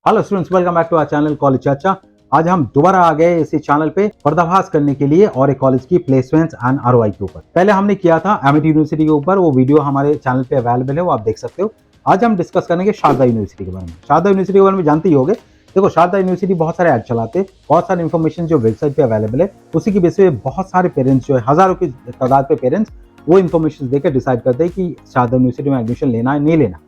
Hello students, welcome back to our channel college चर्चा। आज हम दोबारा आ गए इसी चैनल पे पर्दाफाश करने के लिए और एक कॉलेज की प्लेसमेंट्स एंड आरओआई के ऊपर। पहले हमने किया था एमिटी यूनिवर्सिटी के ऊपर, वो वीडियो हमारे चैनल पे अवेलेबल है, वो आप देख सकते हो। आज हम डिस्कस करेंगे शारदा यूनिवर्सिटी के बारे में। शारदा यूनिवर्सिटी के बारे में जानते ही होगे। देखो, शारदा यूनिवर्सिटी बहुत सारे ऐड चलाते, बहुत सारी इन्फॉर्मेशन जो वेबसाइट पे अवेलेबल है, उसी की बेसिस पे बहुत सारे पेरेंट्स जो है, हजारों की तादाद पे पेरेंट्स वो इन्फॉर्मेशन देकर डिसाइड करते हैं कि शारदा यूनिवर्सिटी में एडमिशन लेना है नहीं लेना।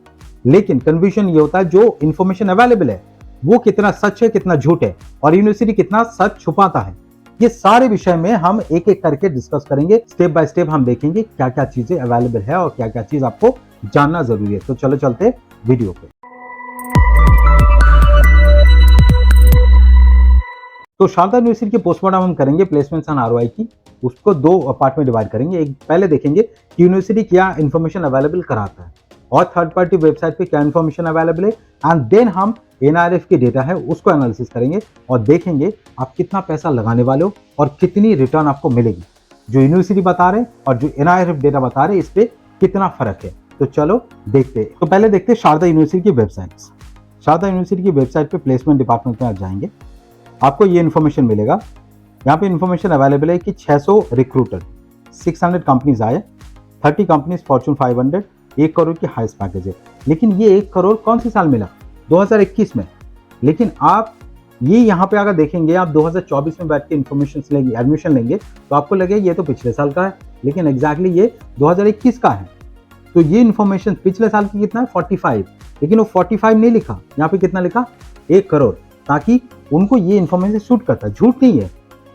लेकिन कन्फ्यूजन ये होता है जो इन्फॉर्मेशन अवेलेबल है वो कितना सच है, कितना झूठ है, और यूनिवर्सिटी कितना सच छुपाता है। ये सारे विषय में हम एक एक करके डिस्कस करेंगे। स्टेप बाय स्टेप हम देखेंगे क्या क्या चीजें अवेलेबल है और क्या क्या चीज आपको जानना जरूरी है। तो चलो चलते वीडियो पे। तो शारदा यूनिवर्सिटी की पोस्टमार्टम हम करेंगे प्लेसमेंट्स एंड आरओआई की। उसको दो पार्ट में डिवाइड करेंगे। एक पहले देखेंगे कि यूनिवर्सिटी क्या इन्फॉर्मेशन अवेलेबल कराता है और थर्ड पार्टी वेबसाइट पे क्या इन्फॉर्मेशन अवेलेबल है, एंड देन हम एनआरएफ की डेटा है उसको एनालिसिस करेंगे और देखेंगे आप कितना पैसा लगाने वाले हो और कितनी रिटर्न आपको मिलेगी। जो यूनिवर्सिटी बता रहे और जो एनआरएफ डेटा बता रहे, इस पे कितना फर्क है। तो चलो देखते हैं। तो पहले देखते हैं शारदा यूनिवर्सिटी की वेबसाइट्स। शारदा यूनिवर्सिटी की वेबसाइट पे प्लेसमेंट डिपार्टमेंट में आप जाएंगे, आपको ये इन्फॉर्मेशन मिलेगा। यहाँ पे इन्फॉर्मेशन अवेलेबल है कि 600 रिक्रूटर, 600 कंपनीज आए, 30 कंपनीज फॉर्चून 500, 1 करोड़ की हाईएस्ट पैकेज है। लेकिन ये 1 करोड़ कौन सी साल मिला? 2021 में। लेकिन आप ये यहाँ पे अगर देखेंगे, आप 2024 में बैठ के इन्फॉर्मेशन लेंगे, एडमिशन लेंगे, तो आपको लगे ये तो पिछले साल का है, लेकिन एग्जैक्टली ये 2021 का है। तो ये इन्फॉर्मेशन पिछले साल की कितना है? 45। लेकिन वो 45 नहीं लिखा, यहाँ पे कितना लिखा? 1 करोड़, ताकि उनको ये इन्फॉर्मेशन शूट करता है। झूठ नहीं है,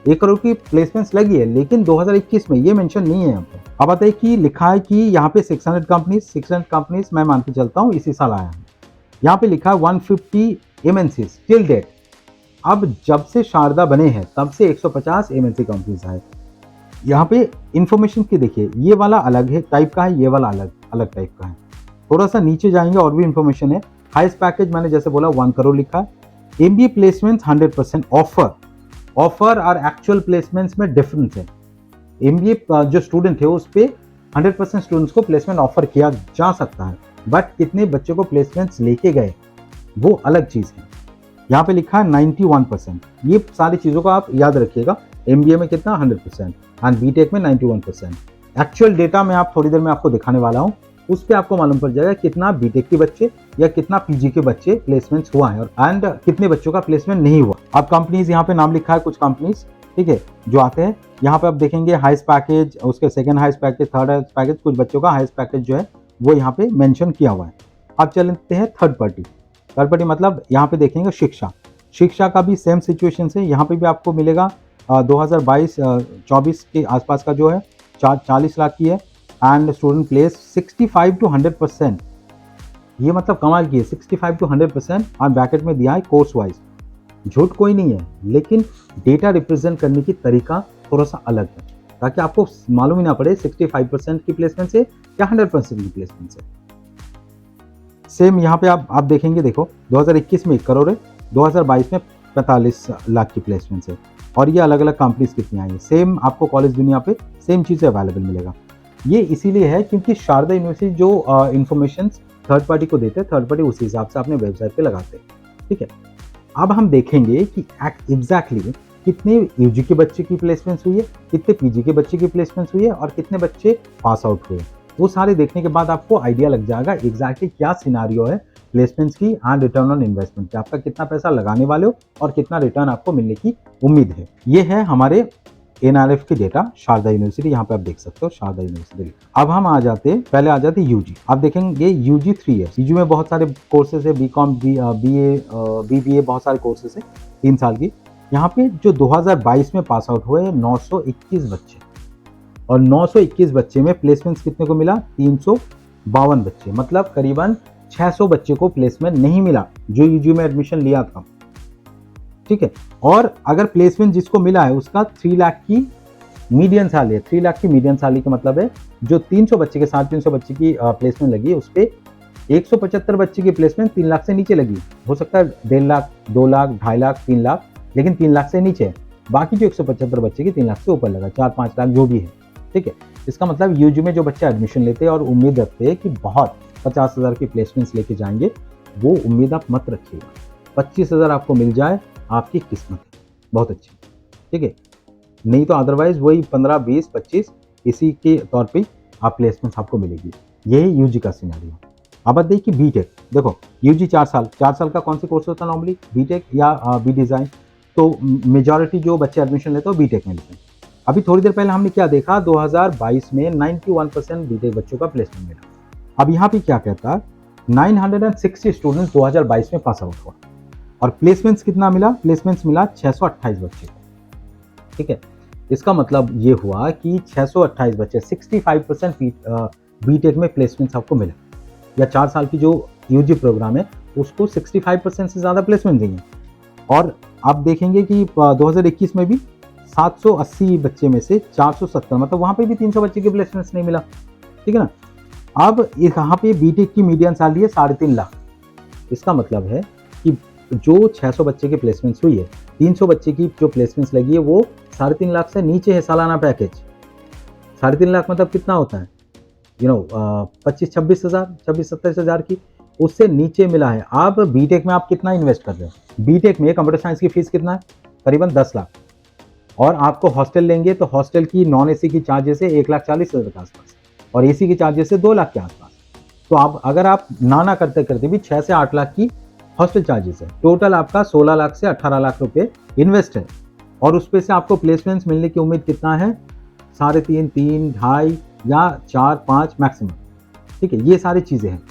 1 करोड़ की प्लेसमेंट्स लगी है, लेकिन 2021 में ये मेंशन नहीं है यहाँ पे। अब बताइए कि लिखा है कि यहाँ पे 600 कंपनीज मैं मान के चलता हूँ इसी साल आया है। यहाँ पे लिखा है 150 एमएनसीज टिल डेट। अब जब से शारदा बने हैं तब से 150 एमएनसी कंपनीज आए। यहाँ पे इंफॉर्मेशन की देखिए, ये वाला अलग है टाइप का है, ये वाला अलग अलग टाइप का है। थोड़ा सा नीचे जाएंगे और भी इंफॉर्मेशन है। हाईएस्ट पैकेज मैंने जैसे बोला 1 करोड़ लिखा है। एमबीए प्लेसमेंट्स 100% ऑफर और एक्चुअल प्लेसमेंट्स में डिफरेंस है। एमबीए जो स्टूडेंट है उस पर 100% स्टूडेंट्स को प्लेसमेंट ऑफर किया जा सकता है, बट कितने बच्चों को प्लेसमेंट्स लेके गए वो अलग चीज है। यहाँ पे लिखा है 91%। ये सारी चीजों को आप याद रखिएगा। एमबीए में कितना? 100% एंड बीटेक में 91%। एक्चुअल डेटा में आप थोड़ी देर में आपको दिखाने वाला हूँ, उस पर आपको मालूम पड़ जाएगा कितना बीटेक के बच्चे या कितना पीजी के बच्चे प्लेसमेंट्स हुआ है एंड कितने बच्चों का प्लेसमेंट नहीं हुआ। अब कंपनीज यहाँ पे नाम लिखा है, कुछ कंपनीज, ठीक है, जो आते हैं यहाँ पे आप देखेंगे हाईएस्ट पैकेज, उसके second highest package, third highest package, कुछ बच्चों का हाईएस्ट पैकेज जो है वो यहाँ पे मेंशन किया हुआ है। अब चलते हैं थर्ड पार्टी मतलब यहाँ पे देखेंगे शिक्षा का भी सेम सिचुएशन है। यहाँ पे भी आपको मिलेगा 2022-24 के आसपास का जो है 40 लाख की है एंड स्टूडेंट प्लेस 65 to 100%। ये मतलब कमाल की है, 65 to 100% और ब्रैकेट में दिया है कोर्स वाइज। झूठ कोई नहीं है, लेकिन डेटा रिप्रेजेंट करने की तरीका थोड़ा सा अलग है, ताकि आपको मालूम ही ना पड़े 65% की प्लेसमेंट से या 100% की प्लेसमेंट से। सेम यहाँ पे आप देखेंगे, देखो 2021 में 1 करोड़ है, 2022 में 45 लाख की प्लेसमेंट है, और ये अलग अलग कंपनीज कितनी आई है। सेम आपको कॉलेज दुनिया पे सेम चीज़ें अवेलेबल मिलेगा। ये इसीलिए है क्योंकि शारदा यूनिवर्सिटी जो इन्फॉर्मेशन थर्ड पार्टी को देते हैं, थर्ड पार्टी उसी हिसाब से अपने वेबसाइट पे लगाते हैं, ठीक है। अब हम देखेंगे कि एग्जैक्टली कितने यूजी के बच्चे की प्लेसमेंट्स हुई है, कितने पीजी के बच्चे की प्लेसमेंट्स हुई है और कितने बच्चे पास आउट हुए। वो सारे देखने के बाद आपको आइडिया लग जाएगा एग्जैक्टली क्या सिनारियो है प्लेसमेंट्स की एंड रिटर्न ऑन इन्वेस्टमेंट की। आपका कितना पैसा लगाने वाले हो और कितना रिटर्न आपको मिलने की उम्मीद है। ये है हमारे एनआरएफ की डेटा शारदा यूनिवर्सिटी। यहाँ पे आप देख सकते हो शारदा यूनिवर्सिटी। अब हम पहले आ जाते यूजी। आप देखेंगे यूजी 3 ईयर्स। यूजी में बहुत सारे कोर्सेज है, बीकॉम, बीए, बीबीए, बहुत सारे कोर्सेज है 3 साल की। यहाँ पे जो 2022 में पास आउट हुए 921 बच्चे, और 921 बच्चे में प्लेसमेंट्स कितने को मिला? 352 बच्चे, मतलब करीबन 600 बच्चे को प्लेसमेंट नहीं मिला जो यूजी में एडमिशन लिया था, ठीक है। और अगर प्लेसमेंट जिसको मिला है उसका 3 लाख की मीडियन सैलरी है। 3 लाख की मीडियन सैलरी का मतलब है जो 300 बच्चे के साथ 300 बच्चे की प्लेसमेंट लगी है, उस पर 175 बच्चे की प्लेसमेंट 3 लाख से नीचे लगी। हो सकता है 1.5 लाख, 2 लाख, 2.5 लाख, 3 लाख, लेकिन 3 लाख से नीचे है। बाकी जो 175 बच्चे की 3 लाख से ऊपर लगा, 4-5 लाख जो भी है, ठीक है। इसका मतलब यूजी में जो बच्चे एडमिशन लेते हैं और उम्मीद रखते हैं कि बहुत 50,000 की प्लेसमेंट्स लेके जाएंगे, वो उम्मीद आप मत रखिएगा। 25,000 आपको मिल जाए, आपकी किस्मत है, बहुत अच्छी, ठीक है। नहीं तो अदरवाइज वही 15, 20, 25 इसी के तौर पे आप प्लेसमेंट्स आपको मिलेगी। यही यूजी का सिनेरियो। अब बात देखिए बीटेक, देखो यूजी 4 साल का कौन से कोर्स होता है नॉर्मली, बीटेक या बी डिज़ाइन। तो मेजॉरिटी जो बच्चे एडमिशन लेते हैं बीटेक में लेते हैं। अभी थोड़ी देर पहले हमने क्या देखा, 2022 में 91% बीटेक बच्चों का प्लेसमेंट मिला। अब यहाँ पे क्या कहता है, 960 स्टूडेंट्स 2022 में पास आउट हुआ और प्लेसमेंट्स कितना मिला, प्लेसमेंट्स मिला 628 बच्चे को, ठीक है। इसका मतलब ये हुआ कि 628 बच्चे, 65% बीटेक में प्लेसमेंट्स आपको मिले, या 4 साल की जो यूजी प्रोग्राम है उसको 65% से ज़्यादा प्लेसमेंट देंगे। और आप देखेंगे कि 2021 में भी 780 बच्चे में से 470, मतलब वहाँ पे भी 300 बच्चे के प्लेसमेंट्स नहीं मिला, ठीक है ना। अब यहाँ पे बीटेक की मीडियन सैलरी है 3.5 लाख। इसका मतलब है कि जो 600 बच्चे के प्लेसमेंट्स हुई है, 300 बच्चे की जो प्लेसमेंट्स लगी है वो 3.5 लाख से नीचे है सालाना पैकेज। 3.5 लाख मतलब कितना होता है, 25-26 हज़ार, 26-27 हज़ार की, उससे नीचे मिला है। अब बीटेक में आप कितना इन्वेस्ट कर रहे हो, बीटेक में कंप्यूटर साइंस की फीस कितना है, करीबन 10 लाख, और आपको हॉस्टल लेंगे तो हॉस्टल की नॉन एसी की चार्जेस है 1,40,000 के आसपास, और एसी की चार्जेस है 2 लाख के आसपास। तो आप अगर आप ना करते करते भी 6 से 8 लाख की हॉस्टल चार्जेस है, टोटल आपका 16 लाख से 18 लाख रुपए इन्वेस्ट है, और उस पे से आपको प्लेसमेंट्स मिलने की उम्मीद कितना है, 3.5, 3, 2.5 या 4, 5 मैक्सिमम, ठीक है। ये सारी चीज़ें हैं,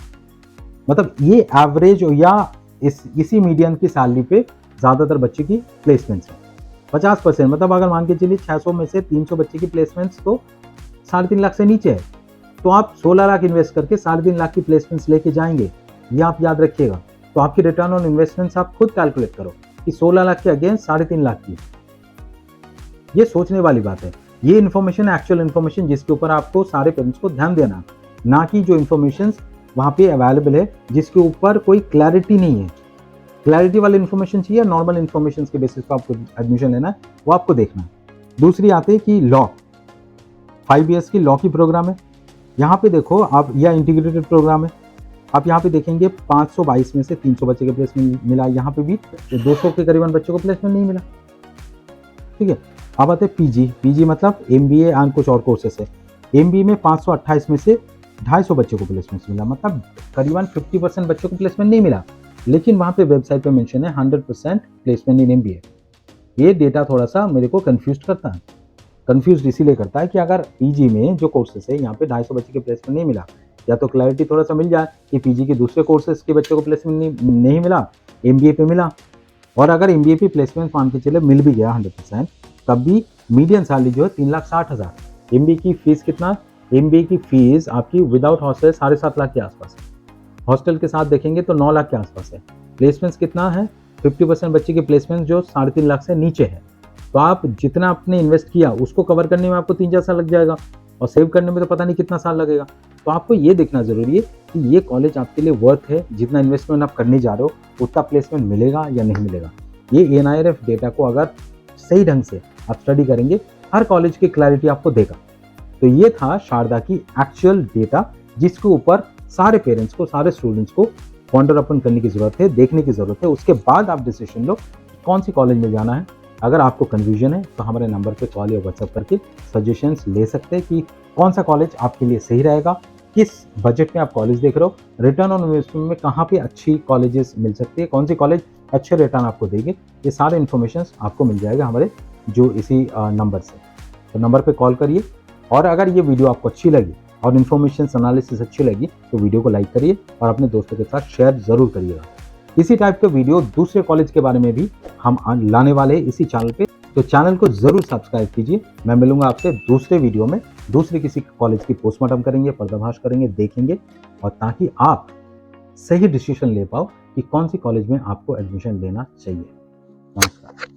मतलब ये एवरेज या इसी मीडियन की सैलरी पे ज़्यादातर बच्चे की प्लेसमेंट्स है। 50%, मतलब अगर मान के चलिए 600 में से 300 बच्चे की प्लेसमेंट्स तो 3.5 लाख से नीचे है, तो आप 16 लाख इन्वेस्ट करके 3.5 लाख की प्लेसमेंट्स लेके जाएंगे, ये आप याद रखिएगा। तो आपकी रिटर्न ऑन इन्वेस्टमेंट्स आप खुद कैलकुलेट करो कि 16 लाख के अगेंस्ट 3.5 लाख की, ये सोचने वाली बात है। ये इन्फॉर्मेशन एक्चुअल इन्फॉर्मेशन जिसके ऊपर आपको सारे पेरेंट्स को ध्यान देना, ना कि जो इन्फॉर्मेशन वहाँ पे अवेलेबल है जिसके ऊपर कोई क्लैरिटी नहीं है। क्लैरिटी वाली इन्फॉर्मेशन चाहिए, नॉर्मल इन्फॉर्मेशन के बेसिस पर आपको एडमिशन लेना है, वो आपको देखना है। दूसरी आती है कि लॉ, 5 ईयर्स की लॉ की प्रोग्राम है। यहाँ पे देखो आप, यह इंटीग्रेटेड प्रोग्राम है। आप यहाँ पे देखेंगे 522 में से 300 बच्चे के प्लेसमेंट मिला, यहाँ पे भी 200 के करीबन बच्चों को प्लेसमेंट नहीं मिला, ठीक है। अब आते हैं पीजी मतलब एमबीए एंड कुछ और कोर्सेस है। एमबीए में 528 में से 250 बच्चों को प्लेसमेंट मिला, मतलब करीबन 50% बच्चों को प्लेसमेंट नहीं मिला, लेकिन वहाँ पे वेबसाइट पे मेंशन है 100% प्लेसमेंट इन एमबीए। ये डेटा थोड़ा सा मेरे को कंफ्यूज करता है, कंफ्यूज इसीलिए करता है कि अगर पीजी में जो कोर्सेस है यहाँ पे 250 बच्चे के प्लेसमेंट नहीं मिला, या तो क्लैरिटी थोड़ा सा मिल जाए कि पीजी के दूसरे कोर्सेज के बच्चों को प्लेसमेंट नहीं मिला, एमबीए पे मिला। और अगर एमबीए पे प्लेसमेंट मान के चले मिल भी गया 100%, तब भी मीडियन सैलरी जो है 3,60,000। एमबीए की फीस कितना, एमबीए की फीस आपकी विदाउट हॉस्टल 7.5 लाख के आसपास है, हॉस्टल के साथ देखेंगे तो 9 लाख के आसपास है। प्लेसमेंट्स कितना है, 50% बच्चे के प्लेसमेंट जो 3.5 लाख से नीचे है। तो आप जितना आपने इन्वेस्ट किया उसको कवर करने में आपको 3-4 साल लग जाएगा, और सेव करने में तो पता नहीं कितना साल लगेगा। तो आपको ये देखना जरूरी है कि ये कॉलेज आपके लिए वर्थ है, जितना इन्वेस्टमेंट आप करने जा रहे हो उतना प्लेसमेंट मिलेगा या नहीं मिलेगा। ये एनआईआरएफ डेटा को अगर सही ढंग से आप स्टडी करेंगे, हर कॉलेज की क्लैरिटी आपको देगा। तो ये था शारदा की एक्चुअल डेटा, जिसके ऊपर सारे पेरेंट्स को, सारे स्टूडेंट्स को पॉन्डर अपन करने की जरूरत है, देखने की जरूरत है। उसके बाद आप डिसीजन लो कौन सी कॉलेज में जाना है। अगर आपको कन्फ्यूजन है तो हमारे नंबर पे कॉल या व्हाट्सएप करके सजेशंस ले सकते हैं कि कौन सा कॉलेज आपके लिए सही रहेगा, किस बजट में आप कॉलेज देख रहे हो, रिटर्न ऑन इन्वेस्टमेंट में कहाँ पे अच्छी कॉलेजेस मिल सकती है, कौन सी कॉलेज अच्छे रिटर्न आपको देंगे। ये सारे इन्फॉर्मेशन आपको मिल जाएगा हमारे जो इसी नंबर से। तो नंबर पे कॉल करिए, और अगर ये वीडियो आपको अच्छी लगी और इन्फॉर्मेशन एनालिसिस अच्छी लगी तो वीडियो को लाइक करिए और अपने दोस्तों के साथ शेयर जरूर करिएगा। इसी टाइप के वीडियो दूसरे कॉलेज के बारे में भी हम लाने वाले हैं इसी चैनल पे, तो चैनल को जरूर सब्सक्राइब कीजिए। मैं मिलूंगा आपसे दूसरे वीडियो में, दूसरे किसी कॉलेज की पोस्टमार्टम करेंगे, पर्दाफाश करेंगे, देखेंगे, और ताकि आप सही डिसीजन ले पाओ कि कौन सी कॉलेज में आपको एडमिशन लेना चाहिए। नमस्कार।